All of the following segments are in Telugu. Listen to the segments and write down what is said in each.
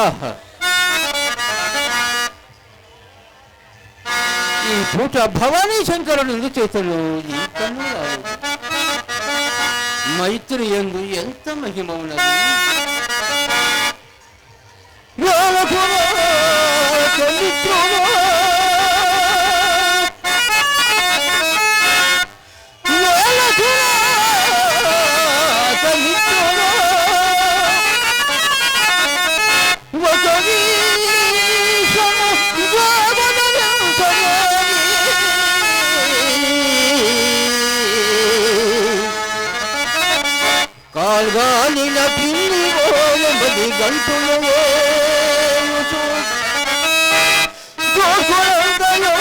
ఆహా, ఈ పూట భవానీ శంకరుడు చేతులు ఈ కన్ను రాలేదు. మైత్రి యందు ఎంత మహిమ ఉన్నది. కాల్గాలిన పిల్లి ఓయమది గంటులో గోకులందలో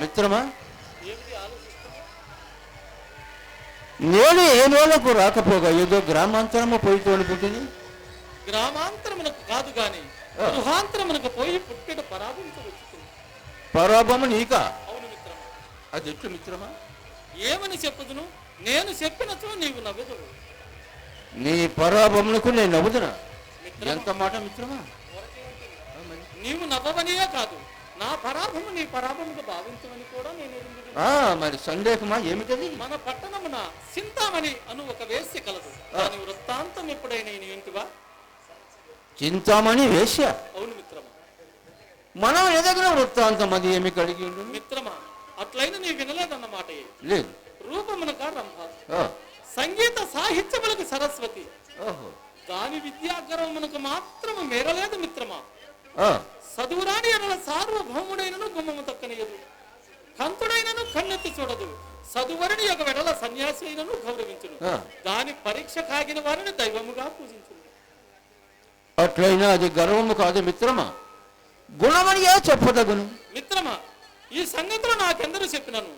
మిత్రమా, నేను ఏ మూలకు రాకపోగా ఏదో గ్రామాంతరము పోయితో అనుకుంటుంది. గ్రామాంతరమునకు కాదు గాని గృహాంతరమునకు పోయి పుట్టిన పరాభవించవచ్చు. పరాభము నీకా? అవును మిత్రమా. అది ఎట్లు మిత్రమా? ఏమని చెప్పుదును? నేను చెప్పినచో నీవు నవ్వెదవు. నీ పరాభమునకు నేను నవ్వుతున్నా. ఎంత మాట మిత్రమా? నీవు నవ్వవనియే కాదు, నా పరాభము నీ పరాభముగా భావించమని కూడా నేను. మరి సందేహమా ఏమిటది? మన పట్టణమున చింతామణి అను ఒక వేశ్య కలదు. దాని వృత్తాంతం ఎప్పుడైనా వింటివా? చింతామణి వేశ్య? అవును మిత్రమా. మనం ఎదగిన వృత్తాంతం అది ఏమి కలిగి ఉండు మిత్రమా? అట్లయినా నీ వినలేదన్నమాట. లేదు. రూపమునక రంభ, సంగీత సాహిత్యములకు సరస్వతి, దాని విద్యాగర్వమునకు మాత్రము మేరలేదు మిత్రమా. ఆ, చదువురాని ఎడల సార్వభౌముడైనను గుమ్మము తక్కనియదు, కంతుడైనను కన్నెత్తి చూడదు, చదువరుని యొక్క వెడల సన్యాసి అయినను గౌరవించును, ఆ. దాని పరీక్ష కాగిన వారిని దైవముగా పూజించును. అట్లయినా అది గర్వము కాదు మిత్రమా, గుణమనియే చెప్పదగును. మిత్రమా, ఈ సంగతిలో నాకెందరూ చెప్పినాను,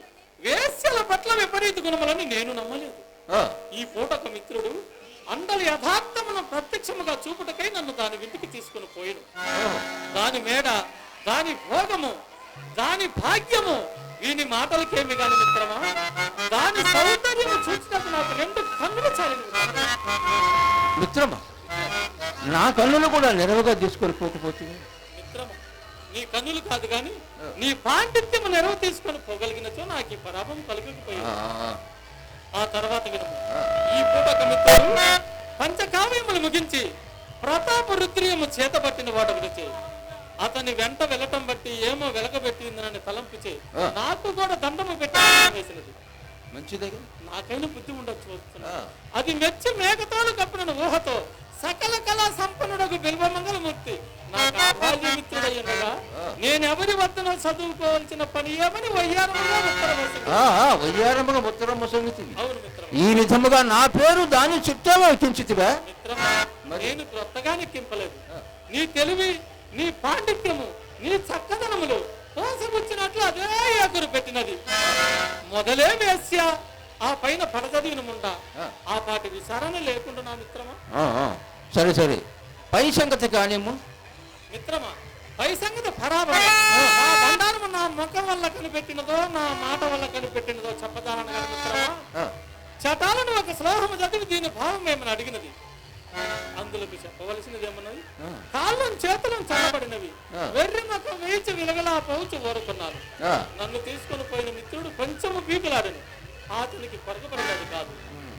వేశ్యల పట్ల విపరీత గుణములని నేను నమ్మలేదు. ఆ, ఈ పూటక మిత్రుడు అండల యథార్థమును ప్రత్యక్షముగా చూపుటకై నన్ను దాని ఇంటికి తీసుకుని పోయిను. దాని మేడ, దాని భోగము, దాని భాగ్యము వీని మాటలకేమి కాని మిత్రమా, దాని సౌందర్యము చూసినప్పుడు నాకు 2 కన్నులు చాలిన మిత్రమా, నా కన్నులు కూడా నెరవుగా తీసుకొని పోకపోతుంది. మిత్రమా, నీ కన్నులు కాదు గాని నీ పాండిత్యము నెరవు తీసుకొని పోగలిగినచో నాకు ఈ పరాభం కలగకపోయింది. ఆ తర్వాత వినము, ఈ పూటక మిత్రుడు పంచకావ్యములు ముగించి ప్రతాప రుద్రియము చేతబట్టిన వాడు గురించి అతని వెంట వెళ్ళటం బట్టి ఏమో వెలగబెట్టిందని తలంపుచే నాకు కూడా దండము పెట్టి వేసినది. మంచిదే, నాకైనా బుద్ధి ఉండొచ్చు. అది మెచ్చి మేఘతాలు కప్పిన ఊహతో సకల కళా సంపన్నుడకు బిల్వమంగళమూర్తి నాకు మిత్రుడయ్యగా నేనెవరి వద్దన చదువుకోవాల్సిన పని ఏమని వయ్యారముగా ఉత్తరమ్మ సంగతి. అవును మిత్రం, ఈ విధముగా నా పేరు దాని చుట్టాలో ఎక్కించితివా? మిత్రమా, నేను క్రొత్తగా ఎక్కింపలేదు. నీ తెలివి, నీ పాండిత్యము, నీ చక్కదనములు పోసముచ్చినట్లు అదే ఎగురు పెట్టినది. మొదలే వేశ్య, ఆ పైన పడచదివిన ముండ, ఆ పాటి విచారణ లేకుండా నా మిత్రమా. సరే సరే, పై సంగతి కానిమ్ము. మిత్రమా, పై సంగతి పరాబరం. నా బండారము నా ముఖం వల్ల కనిపెట్టినదో నా మాట వల్ల కనిపెట్టినదో చెప్పదానగా మిత్రమా, చటాలను ఒక శ్లోకము చదివి దీని భావం ఏమని అడిగినది. అందులోకి చెప్పవలసినది ఏమన్నది, కాళ్ళం చేతులను చల్లబడినవి, వెర్రి మొక్క వేచి విలగలా పౌచు ఓరుకున్నాను. నన్ను తీసుకుని పోయిన మిత్రుడు కొంచెము పీకులాడను, అతనికి పొరగబడలేదు కాదు.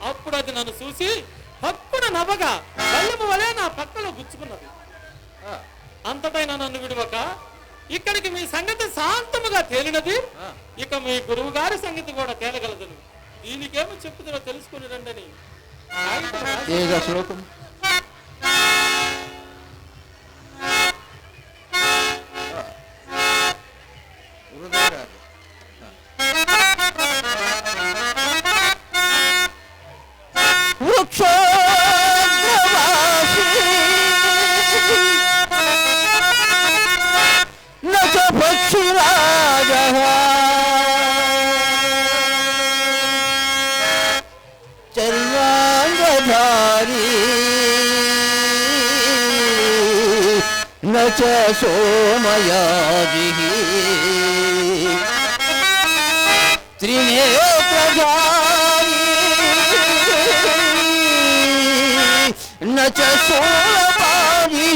అప్పుడు అది నన్ను చూసి పక్కున నవ్వగా బల్లెము వలె నా పక్కలో గుచ్చుకున్నది. అంతటైనా నన్ను విడువక ఇక్కడికి మీ సంగతి శాంతముగా తేలినది, ఇక మీ గురువు గారి సంగతి కూడా తేలగలదని దీనికేమో చెప్పుదో తెలుసుకుని రండని. శ్లోకం सोमयाजी त्रिनेत्रधारी न च सोमपारी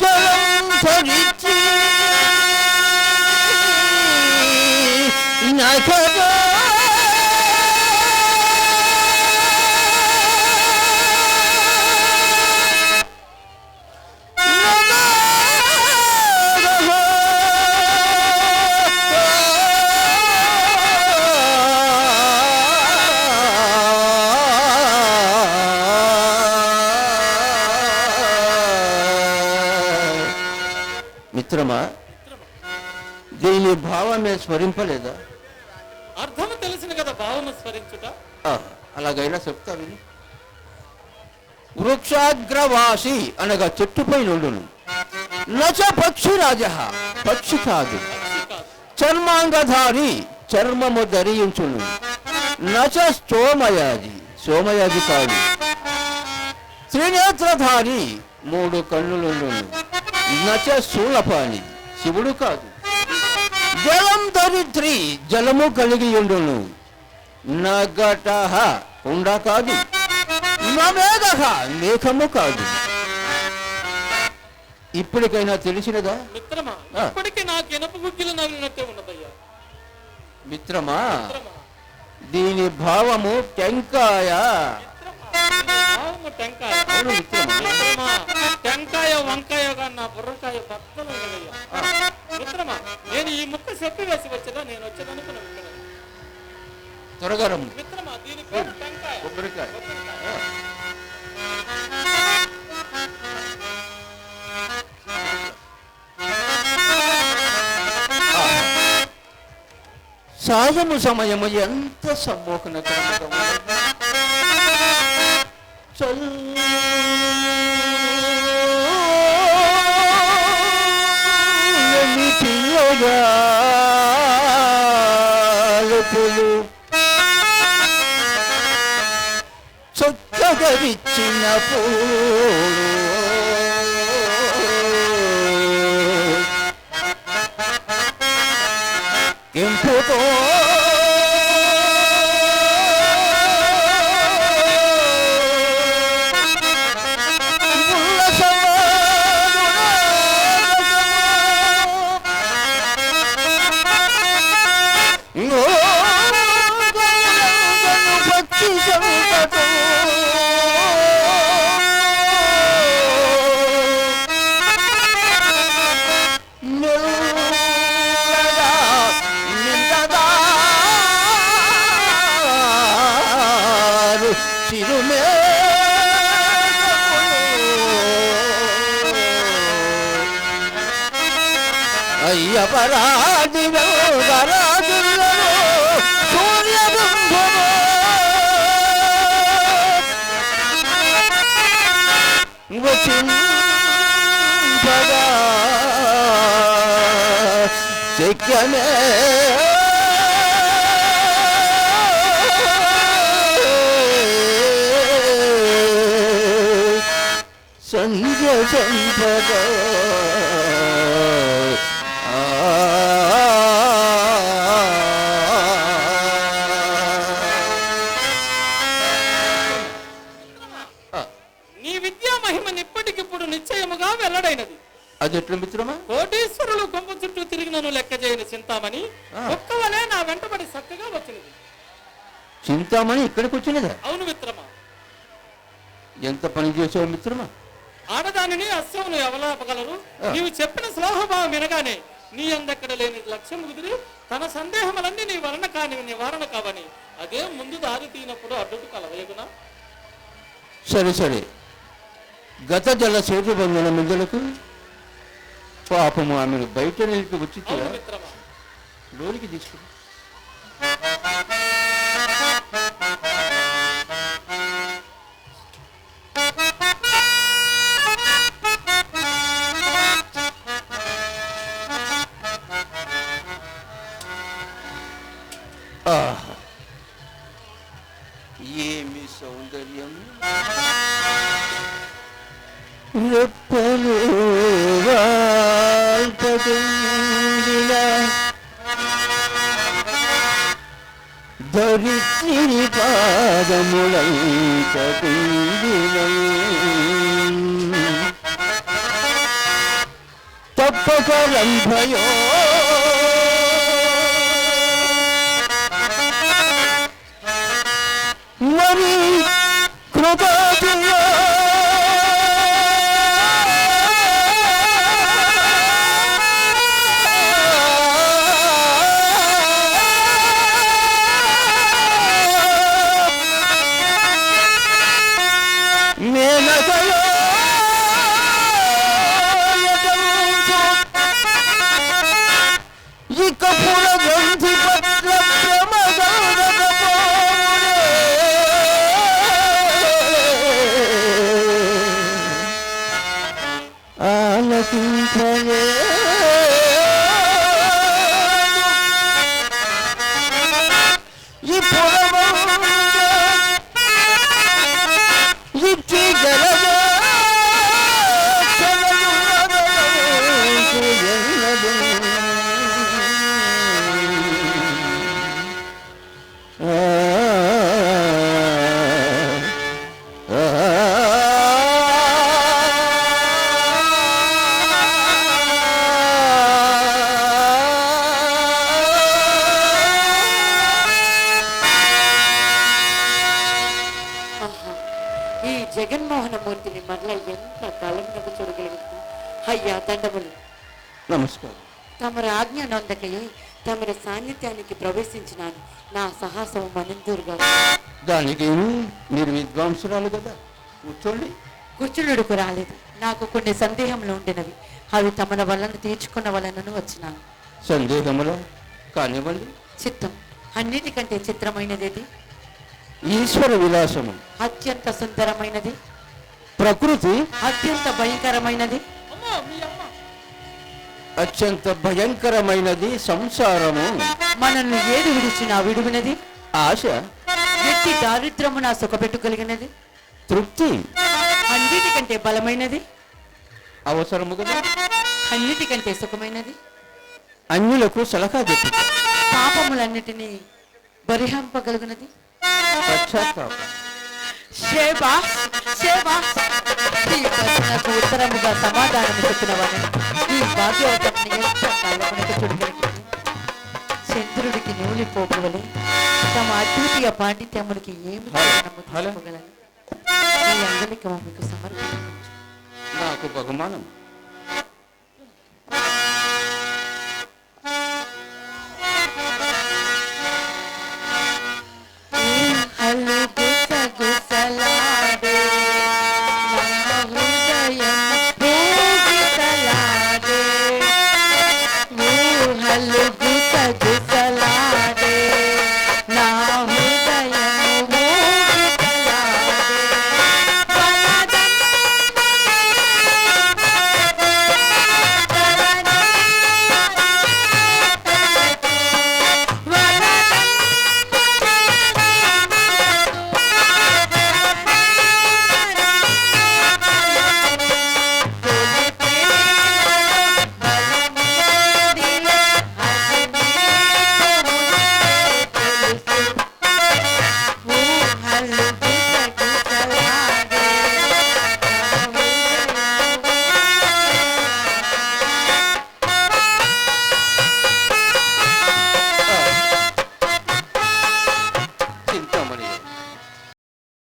जलम धरित्री न खगा మిత్రమా, దీని భావమే స్మరింపలేదా? అర్థము తెలిసిన కదా భావము స్మరించుట. అలాగైనా చెప్తా విని. వృక్షాగ్రవాసి అనగా చెట్టుపై నుండును, నచ పక్షి రాజ పక్షి కాదు, చర్మాంగధారి చర్మము ధరించును, నచ సోమయాజి సోమయాజి కాదు, త్రినేత్రధారి 3 కన్నులుండును, నచ శూలపాణి శివుడు కాదు, జలం ధరిత్రి జలము కలిగి ఉండును, నగట ఉండ కాదు, నమేఘ మేఘము కాదు. ఇప్పటికైనా తెలిసినదా మిత్రమా? ఇప్పటికీ నాకు ఎనప గుగ్గిలు నగిలినట్టే ఉన్నదయ్యా. మిత్రమా, దీని భావము టెంకాయ. టెంకాయ వంకాయ నా బుర్రకాయ బద్దలు మిత్రమా. నేను ఈ ముక్క చెప్పి వేసి వచ్చేదా, నేను వచ్చేదనుకున్నా త్వరగా మిత్రమా. దీని పేరు టెంకాయ, కొబ్బరికాయ. సాయము సమయము ఎంత సమ్మోహనకరముగా ఉన్నది. చల్లని పిల్లగాలుపులు చక్కగా విచ్చిన పూలు కెంపుతో పక్షి సంపతో చిరుమే అయ్యపరాది రాజుల్లో సూర్యబింబము వచింపగా శక్యమే సంజ సంపద నీ విద్యా మహిమని ఇప్పటికిప్పుడు నిశ్చయముగా వెల్లడైనది. అది ఎట్లా మిత్రమా? కోటీశ్వరులు కొంప చుట్టూ తిరిగినను లెక్క చేయని చింతామణి ఒక్కవలే నా వెంటబడి చక్కగా వచ్చినది. చింతామణి ఇక్కడికి వచ్చినదా? అవును మిత్రమా. ఎంత పని చేసావు మిత్రమా? ఆడదానిని అస్సమును ఎవలాపగలరు? నీవు చెప్పిన శ్లోహభావం వినగానే నీ అందెక్కడ లేని లక్ష్యం కుదిరి తన సందేహములన్నీ నీ వలన కాని నివారణ కావని అదే ముందు దారి తీనప్పుడు అడ్డుకు కలవేగునా? సరే సరే, గత జల సేతు బంధన మిందులకు పాపము ఆమెను బయట నిలిపి వచ్చి మిత్రమా లోనికి తీసుకుని ఏమి సౌందర్యం! రెప్పలు వాల్పకుండిన ధరిత్రి పాదములంచకుండిన తప్పక రంభయో మరి కృపతిలో మేనగలో ఇక పుర గంధి పట్ల ఆలకించలే ఈ పురమంద ఇచ్చి గలగా ఈ జగన్మోహనమూర్తిని మరల ఎంత కాలంలో చూడగలుగుతుంది. అయ్యా దండములు. నమస్కారం. తమరి ఆజ్ఞ నొందకయే తమరి సాన్నిధ్యానికి ప్రవేశించినాను. నా సాహసం మనందూరుగా. దానికి మీరు విద్వాంసురాలు కదా, కూర్చోండి. కూర్చునుడుకు రాలేదు. నాకు కొన్ని సందేహములు ఉండినవి. అవి తమల వలన తీర్చుకున్న వలనను వచ్చినాను. సందేహములా? కానివ్వండి. చిత్తం అన్నిటికంటే చిత్రమైనది, ఈశ్వర విలాసము, అత్యంత సుందరమైనది, ప్రకృతి అత్యంత భయంకరమైనది, అమ్మో మీ అమ్మ అత్యంత భయంకరమైనది, సంసారము, మనల్ని ఏది విడిచినా విడువినది, ఆశ, వ్యక్తి దారిద్రమున సుఖపెట్టుగలిగినది, తృప్తి, అన్నిటికంటే బలమైనది, అవసరము కదా, అన్నిటికంటే సుఖమైనది, అన్యులకు సలహా చెప్పు, పాపములన్నిటినీ బరిహంపగలుగునది. పశ్చాత్తాపం, శేబా శేబా ఈ ప్రశ్నకు ఉత్తరముగా సమాధానం చెప్పినవాడని ఈ భాగ్యవతని ఎంత కాలమునకు చూడగలిగింది. చంద్రుడికి నూలి పోపువలే తమ అద్వితీయ పాండిత్యములకి ఏమి కారణము చెప్పగలను. ఈ అంగలికము మీకు సమర్పించవచ్చు. నాకు బహుమానం.